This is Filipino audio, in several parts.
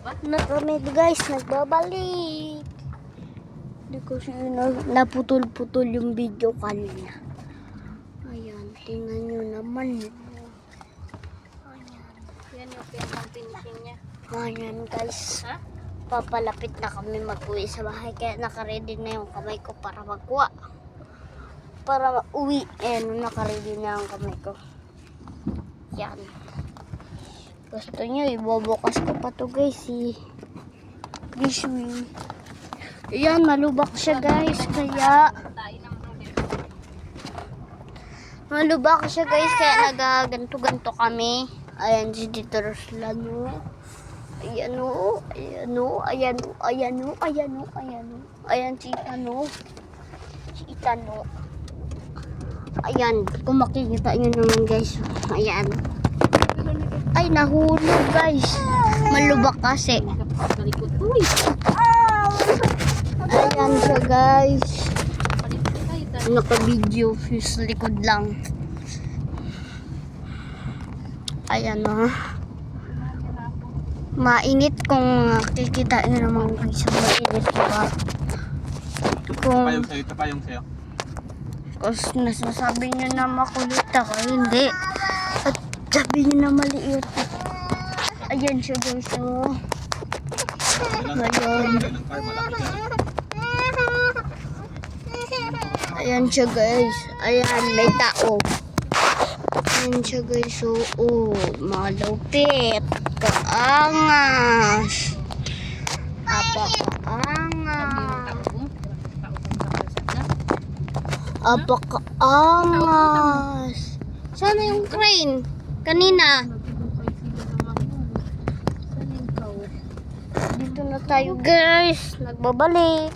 na kami guys, nagbabalik. Hindi ko siya naputol-putol yung video kanina. Ayan, tingnan nyo naman. Ayan. Yan yung pinaka-finishing niya. Ayan guys. Ha? Papalapit na kami mag-uwi sa bahay. Kaya nakaready na yung kamay ko para magkuha. Para uwi. Ayan, nakaready na yung kamay ko. Yan. Gusto nyo, ibubukas ko pa to guys. Giswing. Ayan, malubak siya guys. Kaya malubak siya guys. Kaya nagaganto-ganto kami. Ayan si Tito Roslano. Ayan o. Ayan o. Ayan o. Ayan o. Ayan o. Ayan o. Ayan si Itano. Si Itano. Ayan. Kung makikita nyo naman guys. Ayan. Ay, nahulog guys. Malubak kasi. Ayan siya guys. Naka-video. Sa likod lang. Ayan o. Mainit kung kikita nyo naman guys. Mainit diba? Kung Ito pa yung sa'yo. kung nasasabi nyo na makulit ako, hindi. At sabi nyo na maliit. Ayan siya guys. Oh. Ngayon. Ayan siya guys. Ayan, may tao. Ayan siya guys. Oo, malupit. Kaangas. Apakaangas. Apakaangas. Sana yung crane? Kanina. Dito na tayo guys. Nagbabalik.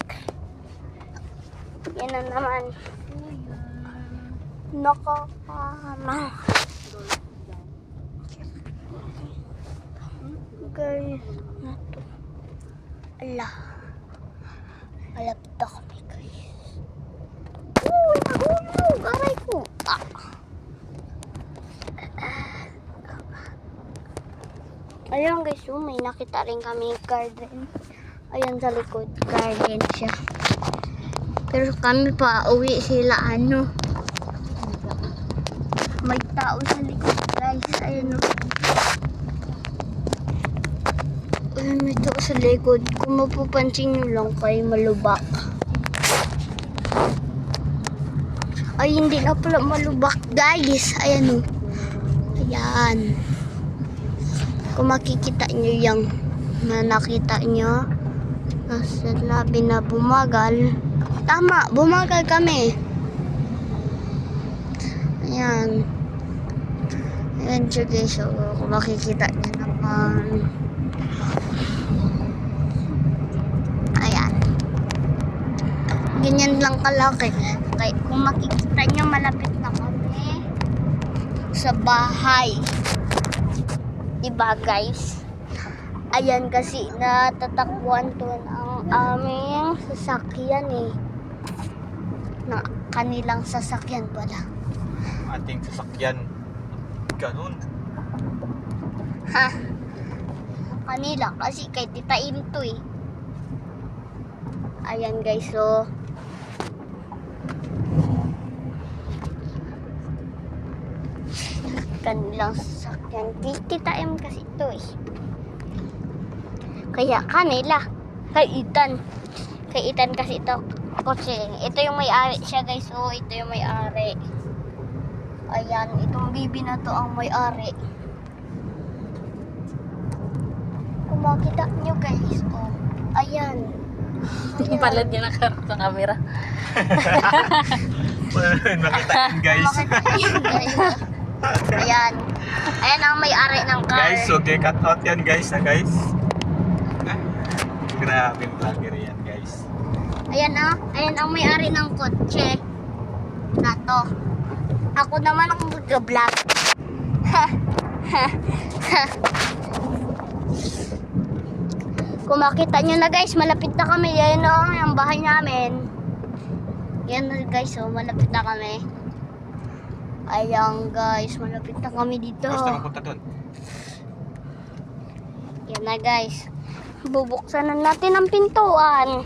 Yan na naman. Nakakama. Guys, nato. Ala. Malapit na kami guys. Uy, nahulog. Aray ko. Ah. Ayan guys, may nakita rin kami garden. Ayan sa likod, garden siya. Pero kami pa, uwi sila ano. May tao sa likod guys. Ayan o. Ayan, may tao sa likod. Kung mapapansin nyo lang kay malubak. Ay, hindi na pala malubak guys. Ayan o. Ayan. Kung makikita nyo yung na nakita nyo nasa labi na bumagal. Tama, bumagal kami. Ayan. Ayan siya guys. So, kung makikita nyo naman. Ayan. Ganyan lang kalaki. Okay, kung makikita nyo malapit na kami sa bahay. Diba guys? Ayan kasi natatakbuhan to ng aming sasakyan eh. Na kanilang sasakyan pala. Ating sasakyan. Ganun. Ha? Kanila kasi kay Tita Im to eh. Ayan guys, so kanilang sasakyan. Tita M kasi ito eh. Kaya kanila. Kay Itan kasi ito. Kotse. Ito yung may-ari siya guys. So, ito yung may-ari. Ayan. Itong bibi na to ang may-ari. Kung makita nyo guys. Oh. Ayan. Yung palad niya nakarap sa camera. Nakita yun guys. Makita nyo guys. Ayan. Ayan ang may-ari ng car. Guys, so cut out yan guys ha guys. Grabe vlogger yan guys. Ayan ayan ang may-ari ng kotse na to. Ako naman ang mag-vlog. Kung makita nyo na guys, malapit na kami. Yan yung bahay namin. Yan na guys, malapit na kami. Ayan guys, malapit na kami dito. Gusto mo punta doon? Yan na guys. Bubuksan na natin ang pintuan.